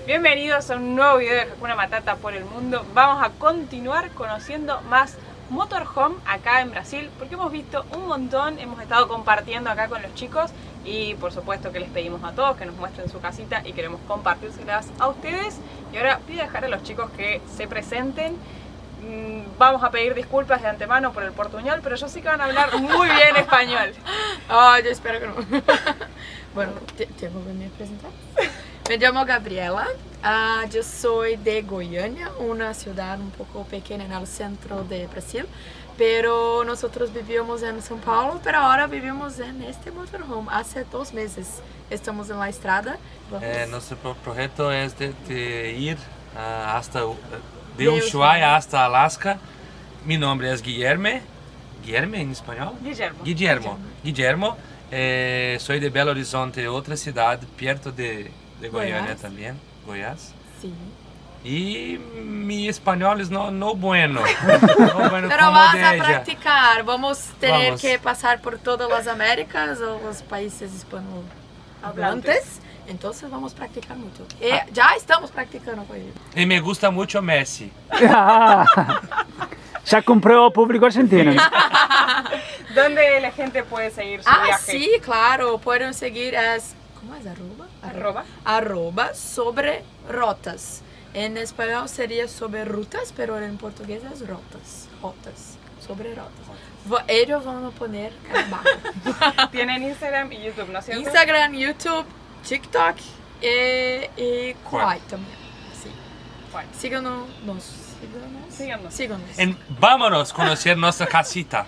Bienvenidos a un nuevo video de Hakuna Matata por el mundo. Vamos a continuar conociendo más motorhome acá en Brasil, porque hemos visto un montón, hemos estado compartiendo acá con los chicos y por supuesto que les pedimos a todos que nos muestren su casita y queremos compartírselas a ustedes. Y ahora voy a dejar a los chicos que se presenten. Vamos a pedir disculpas de antemano por el portuñol, pero yo sé que van a hablar muy bien español. Yo espero que no. Bueno, tengo que me presentar. Me llamo Gabriela, yo soy de Goiânia, una ciudad un poco pequeña en el centro de Brasil, pero nosotros vivíamos en São Paulo, pero ahora vivimos en este motorhome. Hace 2 meses estamos en la estrada. Nuestro proyecto es de ir hasta de Ushuaia hasta Alaska. Mi nombre es Guilherme. ¿Guilherme en español? Guillermo. Soy de Belo Horizonte, otra ciudad perto de Goiânia también, Goiás. Sí. Y mi español es no bueno. Pero vas a practicar, vamos a tener que pasar por todas las Américas o los países hispanohablantes. Entonces vamos a practicar mucho. Ya estamos practicando con ellos. Y me gusta mucho Messi. Ya compró público argentino. ¿Dónde la gente puede seguir su viaje? Sí, claro, pueden seguir ¿cómo es? Arroba sobre rotas. En español sería sobre rutas, pero en portugués es rotas. Sobre rotas. Ellos van a poner abajo. Tienen Instagram y YouTube, ¿no es cierto? Instagram, YouTube, TikTok y Kwai también. Sí. Síganos. Vámonos a conocer nuestra casita.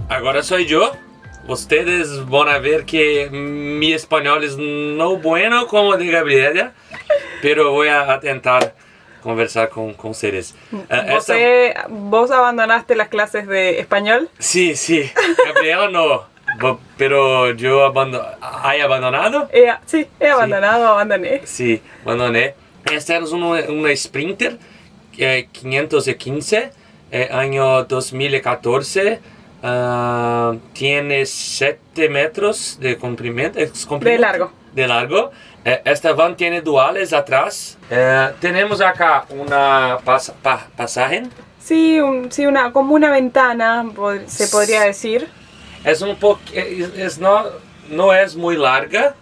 Ahora soy yo. Ustedes van a ver que mi español es no bueno como de Gabriela, pero voy a intentar conversar con ustedes. ¿Vos abandonaste las clases de español? Sí, Gabriela no, pero yo ¿hay abandonado? Sí, he abandonado, abandoné. Sí, abandoné. Esta es una Sprinter 515, año 2014. Tiene 7 metros de comprimento, de largo. Esta van tiene duales atrás. Tenemos acá una pasaje. Sí, como una ventana, se podría decir. Es un poco, no es muy larga,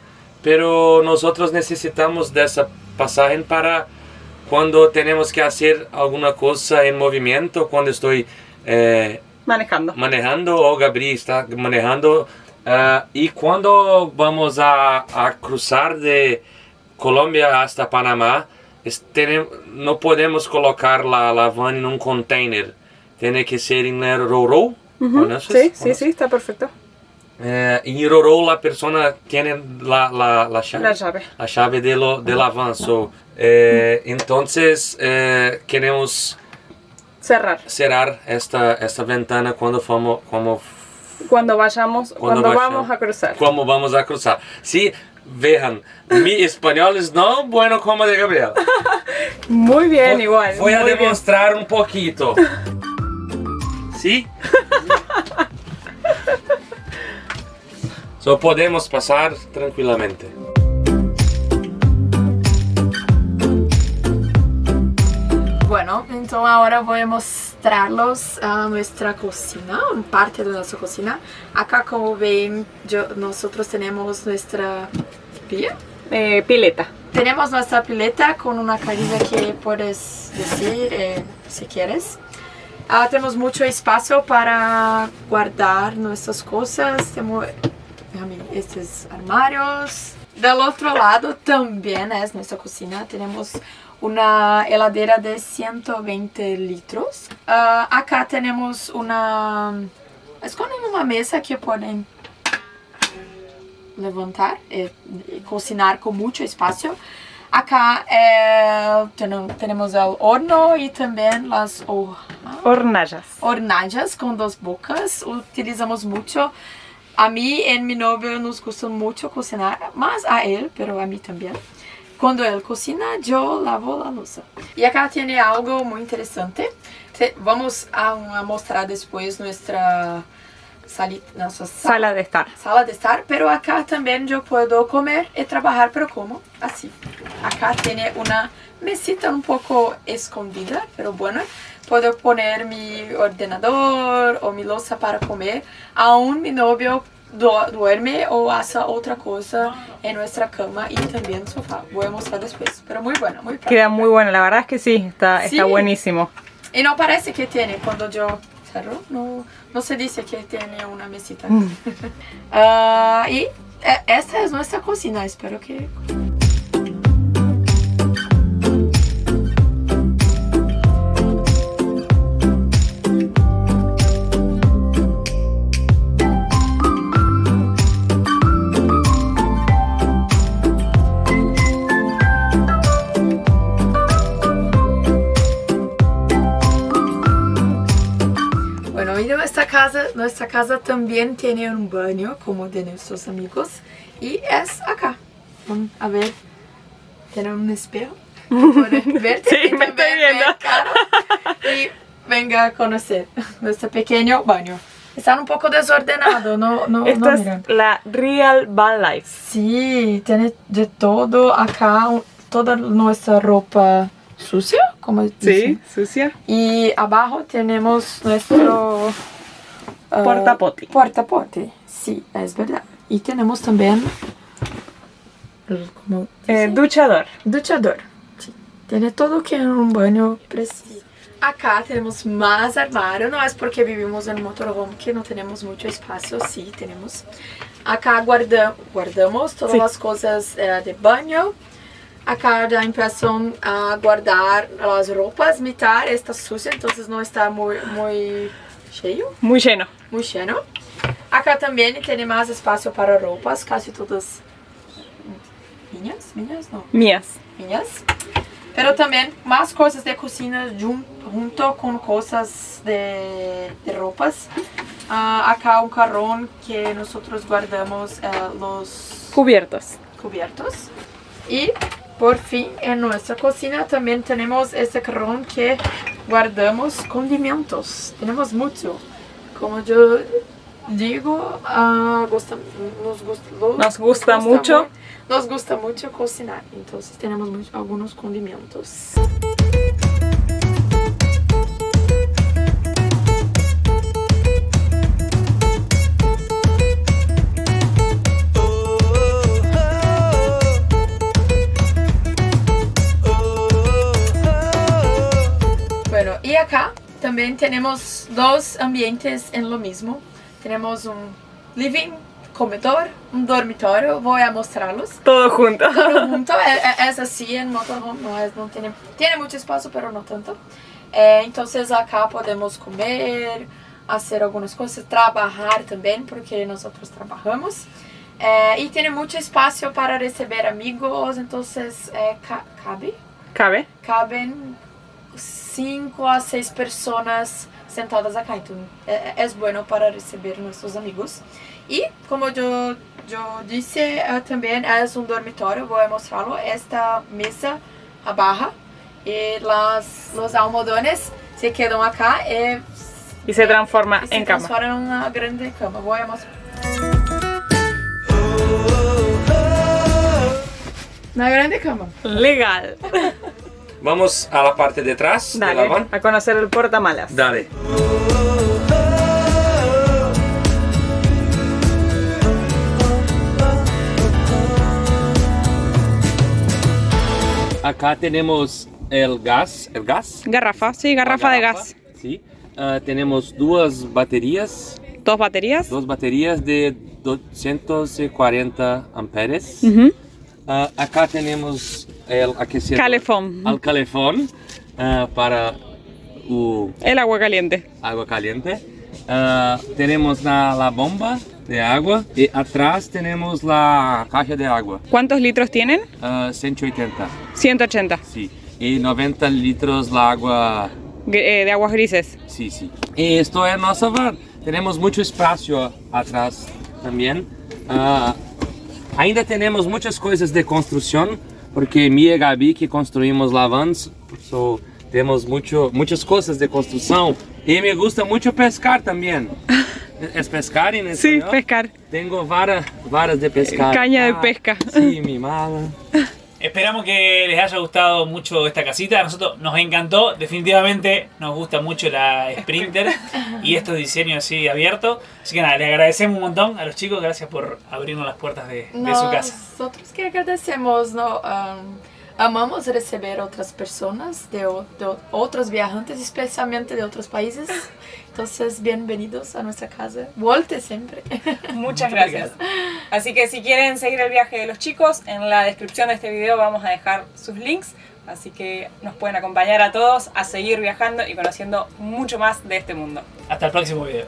pero nosotros necesitamos de esa pasaje para cuando tenemos que hacer alguna cosa en movimiento, cuando estoy manejando o Gabriel está manejando, y cuando vamos a cruzar de Colombia hasta Panamá, no podemos colocar la van en un container, tiene que ser en el Roro. Sí, está perfecto. En Roro la persona tiene la llave de la van. Entonces queremos cerrar esta ventana cuando vamos a cruzar. Como vamos a cruzar. Sí, vean, mi español es no bueno como de Gabriel. Muy bien, igual. Voy a demostrar un poquito. ¿Sí? Podemos pasar tranquilamente. Bueno, entonces ahora voy a mostrarlos a nuestra cocina, parte de nuestra cocina. Acá, como ven, nosotros tenemos nuestra pileta. Tenemos nuestra pileta con una caída que puedes decir si quieres. Tenemos mucho espacio para guardar nuestras cosas. Tenemos estos armarios. Del otro lado también es nuestra cocina. Tenemos una heladera de 120 litros. Acá tenemos es como una mesa que pueden levantar y cocinar con mucho espacio. Acá tenemos el horno y también las hojas. Hornallas. Hornallas con 2 bocas. Utilizamos mucho. A mí y a mi novio nos gusta mucho cocinar, más a él, pero a mí también. Cuando él cocina, yo lavo la loza. Y acá tiene algo muy interesante. Vamos a mostrar después nuestra sala de estar. Sala de estar, pero acá también yo puedo comer y trabajar, pero como así. Acá tiene una mesita un poco escondida, pero bueno. Puedo poner mi ordenador o mi loza para comer. Aún mi novio duerme o hace otra cosa en nuestra cama y también sofá. Voy a mostrar después, pero muy bueno, muy práctica. Queda muy bueno, la verdad es que sí, está buenísimo. Y no parece que tiene, cuando yo cerro, no se dice que tiene una mesita. Y esta es nuestra cocina, espero que... Nuestra casa también tiene un baño como de nuestros amigos y es acá. A ver, tiene un espejo. ¿Pueden ver? Sí, me estoy viendo. Y venga a conocer nuestro pequeño baño. Están un poco desordenados, Esto es la Real Van Life. Sí, tiene de todo acá, toda nuestra ropa sucia, como dicen. Sí, sucia. Y abajo tenemos nuestro... portapote. Sí, es verdad. Y tenemos también... ¿cómo dice? Duchador. Duchador. Sí. Tiene todo que en un baño preciso. Acá tenemos más armario. No es porque vivimos en un motorhome que no tenemos mucho espacio. Sí, tenemos. Acá guardamos todas las cosas de baño. Acá da impresión a guardar las ropas. Mitad está sucia, entonces no está muy cheio. Muy lleno. Muy lleno. Acá también tiene más espacio para ropas, casi todas mías. Pero también más cosas de cocina junto con cosas de ropas. Acá un carrón que nosotros guardamos los cubiertos. Y por fin en nuestra cocina también tenemos este carrón que guardamos condimentos. Tenemos mucho. Como yo digo, nos gusta mucho cocinar. Entonces tenemos algunos condimentos. Bueno, y acá también tenemos 2 ambientes en lo mismo. Tenemos un living, comedor, un dormitorio. Voy a mostrarlos. Todo junto. Es así en motorhome, tiene mucho espacio, pero no tanto. Entonces acá podemos comer, hacer algunas cosas, trabajar también, porque nosotros trabajamos. Y tiene mucho espacio para recibir amigos, entonces caben 5 a 6 personas sentadas acá, entonces es bueno para recibir nuestros amigos. Y como yo dije, también es un dormitorio, voy a mostrarlo. Esta mesa abajo y los almohadones se quedan acá y se transforma en cama. Se transforma en una grande cama. Voy a mostrar. Una grande cama. Legal. Vamos a la parte de atrás de la van. A conocer el portamalas. Dale. Acá tenemos el gas. Garrafa, sí, garrafa de gas. Sí. Tenemos 2 baterías. ¿2 baterías? 2 baterías de 240 amperes. Acá tenemos el calefón para el agua caliente. Tenemos la bomba de agua y atrás tenemos la caja de agua. ¿Cuántos litros tienen? 180. 180. Sí. Y 90 litros la agua de aguas grises. Sí, sí. Y esto es nuestra van. Tenemos mucho espacio atrás también. Ainda tenemos muchas cosas de construcción, porque mi y Gabi que construimos la van, tenemos muchas cosas de construcción. Y me gusta mucho pescar también. ¿Es pescar en español? Sí, pescar. Tengo varas de pescar. Caña de pesca. Sí, mi mala. Esperamos que les haya gustado mucho esta casita. A nosotros nos encantó. Definitivamente nos gusta mucho la Sprinter y estos diseños así abiertos. Así que nada, les agradecemos un montón a los chicos. Gracias por abrirnos las puertas de su casa. Nosotros que agradecemos, ¿no? Amamos recibir otras personas, de otros viajantes, especialmente de otros países. Entonces, bienvenidos a nuestra casa. Volte siempre. Muchas gracias. Así que si quieren seguir el viaje de los chicos, en la descripción de este video vamos a dejar sus links. Así que nos pueden acompañar a todos a seguir viajando y conociendo mucho más de este mundo. Hasta el próximo video.